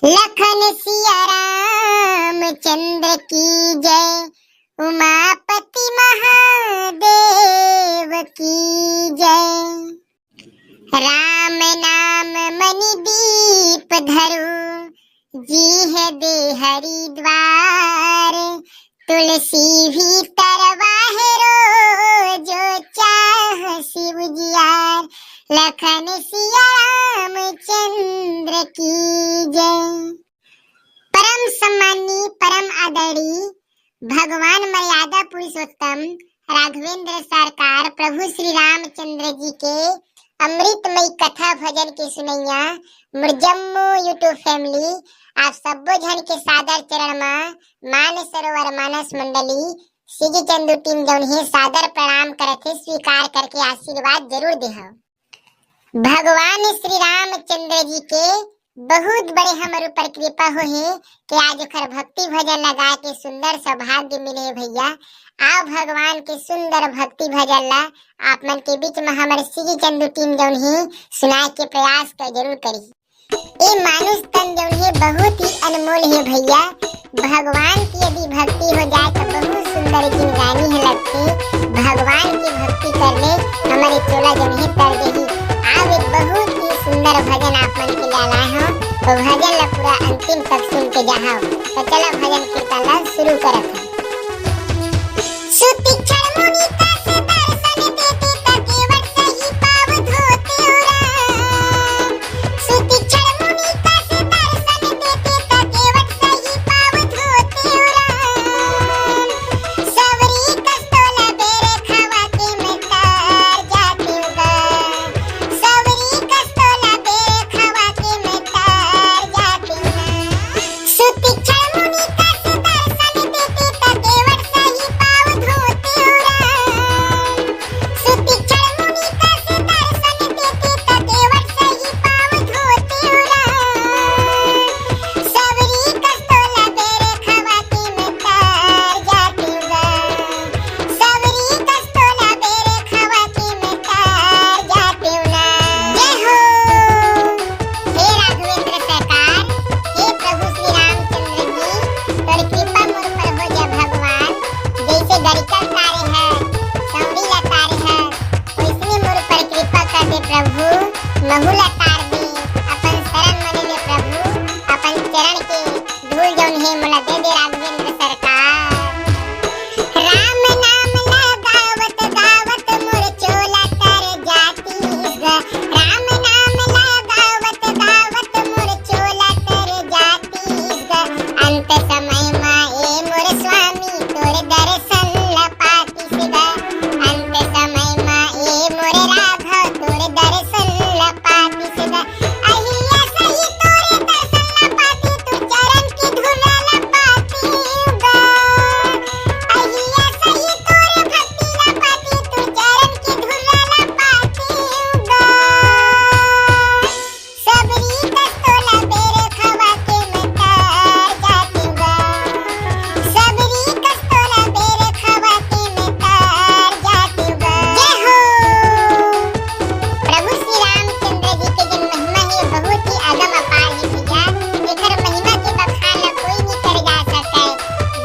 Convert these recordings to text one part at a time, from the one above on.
लखन सिया रामचंद्र की जय, उमापति महादेव की जय। राम नाम मणि दीप धरो, जी है दे हरिद्वार। तुलसी भी तरवाहे जो चाह शिव जियार। लखन सिया रामचंद्र की जय। परम सम्मानी, परम आदरणीय भगवान मर्यादा पुरुषोत्तम राघवेंद्र सरकार प्रभु श्री रामचंद्र जी के अमृतमयी कथा भजन के सुनैया मुरजम्मू यूट्यूब फैमिली आप सबो जन के सादर चरण में मान सरोवर मानस मंडली सीजी चंदू टीम जौन है सादर प्रणाम करते स्वीकार करके आशीर्वाद जरूर देहा। भगवान श्री रामचंद्र जी के बहुत बड़े हमारे ऊपर कृपा हो है कि आज ओकर भक्ति भजन लगा के सुंदर सौभाग्य मिले है भैया। आप भगवान के सुंदर भक्ति भजन ला आप मन के बीच में हमारे सीजी चंदू टीम जौन है सुनाए के प्रयास कर जरूर करी। ये मानुष तन जौन है बहुत ही अनमोल है भैया। भगवान की यदि भक्ति हो जाए तो बहुत सुंदर जिंदगानी है लगती। भगवान की भक्ति कर ले हमारे चोला जौन है तर देही। आप एक बहुत ही सुंदर भजन आप मन के लिए लाए हो तो भजन ला पूरा अंतिम तक सुन के जाओ। तो चलो भजन कीर्तन ला शुरू करत है। सुति क्षण मुनि कस दर्शन देते तकेवट सही पाव धोते हो राम। सुति क्षण मुनि कस दर्शन देते तकेवट सही पाव धोते हो राम। सवरी कस्तोला बेरे खावा के मैं तार जाते हो गा। सवरी कस्तोला बेरे खावा के मैं तार जाते हो गा। सुति क्षण मुनि कस दर्शन देते तकेवट सही पाव धोते हो राम। सुति क्षण मुनि कस दर्शन देते तकेवट सही पाव धोते हो राम। सवरी कस्तोला बेरे खावा के मैं तार जाते हो गा। सवरी कस्तोला बेरे खावा के मैं तार जाते हो ना। जय हो हे राघवेंद्र सरकार, हे प्रभु श्री रामचंद्र जी, तोर कृपा मोर पर हो जा भगवान। जैसे दरिकल तारे है सौरी ला तारे है वैसने मोर पर कृपा कर दे प्रभु। महू ला तार दे अपन शरण मन ले प्रभु। अपन चरण के धूल जौन है मोला दे दे राघवेंद्र सरकार। राम नाम लगावत गावत मोर चोला तर जाती गा। राम नाम लगावत गावत मोर चोला तर जाती गा। अंत समय में ए मोर स्वामी तोर दर्शन ला पातीस गा। अंत समय में ए मोर राघव तोर दर्शन ला पातीस गा। अहिल्या सही तोरे दर्शन ला पाती तू चरण की धूल ला पाती गा। अहिल्या सही तोरे भक्ति ला पाती तू चरण की धूल ला पाती गा। सबरी कस्तोला बेरे खावा के मैं तार जाती गा। सबरी कस्तोला बेरे खावा के मैं तार जाती गा। जय हो प्रभु श्री रामचंद्र जी के जन महिमा है बहुत ही अगम अपार है भैया। एकर महिमा के बखान ला कोई नहीं कर जा सके।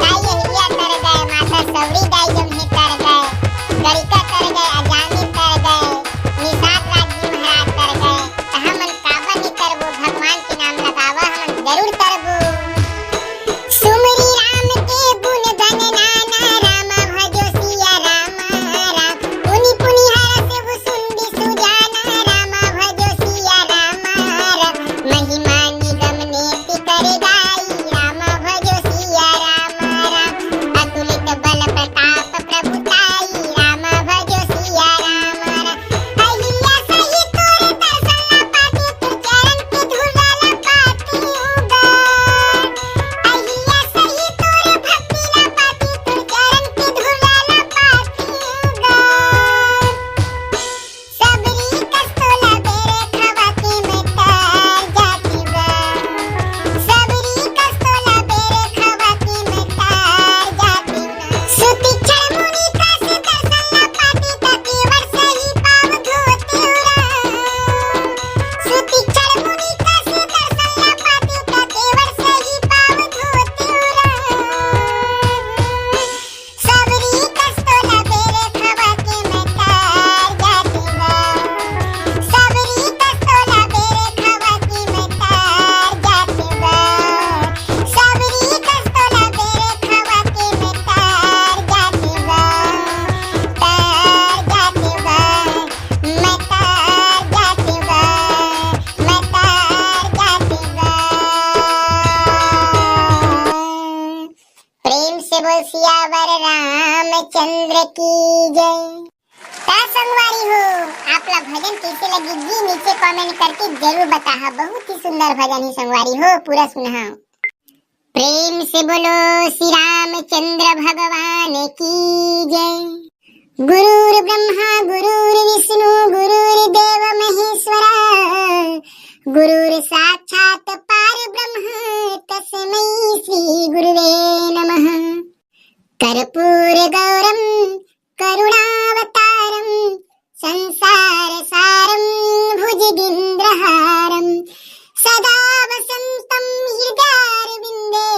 दाई अहिल्या तर गए, माता सवरी दाई जौन है तर गए, गरिका तर गए, अजानी तर गए, निषाद राज्य महाराज तर गए। तो हमन काबा नहीं करबो, भगवान के नाम लगावा हमन जरूर करबो। सुमरी राम के गुण गण नाना, राम भजो सिया राम राम। पुनि पुनि हरस भुसुंडी सुजाना, राम भजो सिया राम राम। महिमा निगम नेति कर गाई, राम भजो सिया राम राम। अतुलित बल प्रताप प्रभुताई, राम भजो सिया राम राम। अहिल्या सही तोरे दर्शन ला पाती तू चरण की धूल ला पाती गा। सियावर रामचंद्र की जय। क्या संगवारी हो, आपला भजन कैसे लगी जी नीचे कमेंट करके जरूर बताहा। बहुत ही सुंदर भजन है संगवारी हो, पूरा सुना। प्रेम से बोलो श्री रामचंद्र भगवान की जय। गुरुर् ब्रह्मा गुरुर्विष्णु गुरुर्देव महेश्वरा, गुरुर् साक्षात परब्रह्म तस्मै श्री गुरुवे नमः। कर्पूर गौरम करुणावतारम संसार सारम भुजगेन्द्रहारम सदा वसंतं हृदयारविन्दे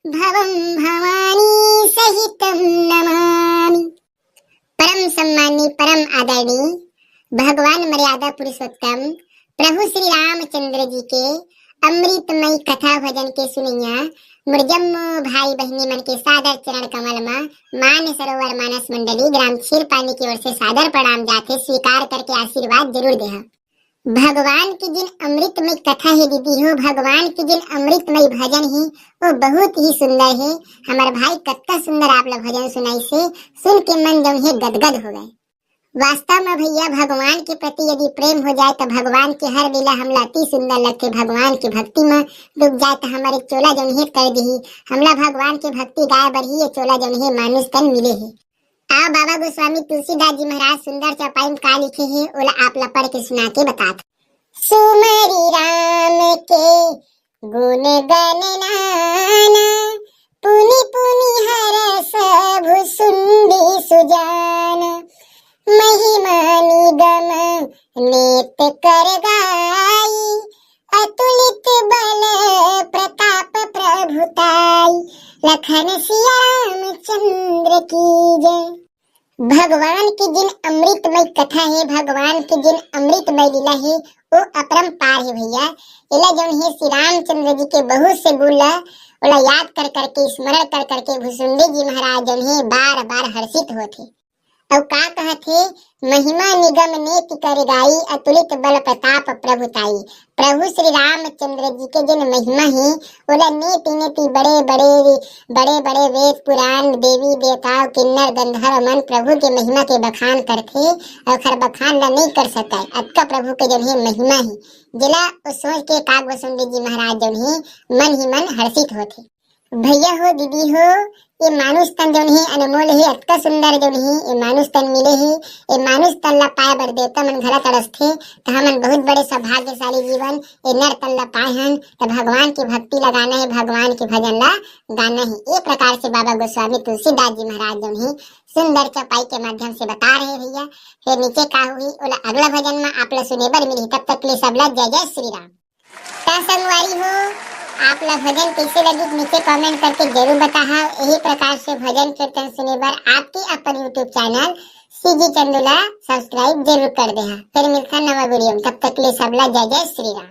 भवं भवानी सहितं नमामि। परम सम्मानी परम आदरणीय भगवान मर्यादा पुरुषोत्तम प्रभु श्री रामचंद्र जी के अमृतमय कथा भजन के सुनिया मुर्जम्मो भाई बहनी मन के सादर चरण कमल में मान सरोवर मानस मंडली ग्राम क्षीरपानी की ओर से सादर प्रणाम जाते स्वीकार करके आशीर्वाद जरूर दे। भगवान की जिन अमृतमय कथा है दीदी हो, भगवान की जिन अमृतमय भजन है वो बहुत ही सुंदर है। हमारे भाई कत्ता सुंदर आप लोग भजन सुनाई से सुन के मन जो है गदगद हो गए। वास्तव में भैया भगवान के प्रति यदि प्रेम हो जाए तो भगवान के हर लीला हमला अति सुंदर लगते। भगवान की भक्ति में डूब जाए तो हमारे चोला जो है कर दी हमला भगवान की भक्ति गाय बढ़ी चोला जो है मानुष तन मिले है। आ बाबा गोस्वामी तुलसीदास जी महाराज सुंदर चौपाई में का लिखे है ओला आप ला पढ़ के सुना के बता। सुमरि राम के गुण गण नाना, पुनि पुनि हरस भुसुंडी सुजान, महिमा निगम नेत कर गाई, अतुलित बल प्रताप प्रभुताई, लखन सिया रामचंद्र की जय। भगवान की जिन अमृतमय कथा है, भगवान की जिन अमृतमय लीला है वो अपरंपार है भैया। इला जो है श्री रामचंद्र जी के बहुत से गुला ओला याद कर करके स्मरण कर करके भुसुंडी जी महाराज जो है बार बार हर्षित होते। और का कहते महिमा निगम नेति कर गाई, अतुलित बल प्रताप प्रभुताई। प्रभु श्री रामचंद्र जी के जिन महिमा है ओला नेति नेति बड़े बड़े वेद पुराण देवी देवता किन्नर गंधर्व मन प्रभु के महिमा के बखान करते और खर बखान ला नहीं कर सका। अतका प्रभु के जो है महिमा है जिला सोच के काग वसुंडी जी महाराज जो है मन ही मन हर्षित होते। भैया हो दीदी हो, ये मानुष तन जो है अनमोल है, अतका सुंदर जो है ये मानुष तन मिले है। ये मानुष तन ला पाए बर देवता मन घरा तरसथे तो हमन बहुत बड़े सौभाग्यशाली जीवन ये नर तन ला पाए हन। तो भगवान की भक्ति लगाना है, भगवान के भजन ला गाना है। एक प्रकार से बाबा गोस्वामी तुलसीदास जी महाराज जो है सुंदर चौपाई के माध्यम से बता रहे भैया। फिर नीचे का हुई ओला अगला भजन में आप ला सुने बर मिली। तब तक ले सब ला जय जय श्री राम। क्या संगवारी हो, आप लोग भजन कैसे लगी नीचे कमेंट करके जरूर बताहा। यही प्रकार से भजन कीर्तन सुने बर आपके अपन यूट्यूब चैनल सीजी चंदूला सब्सक्राइब जरूर कर दे। फिर मिलता नवा वीडियो में, तब तक ले सबला जय जय श्री राम।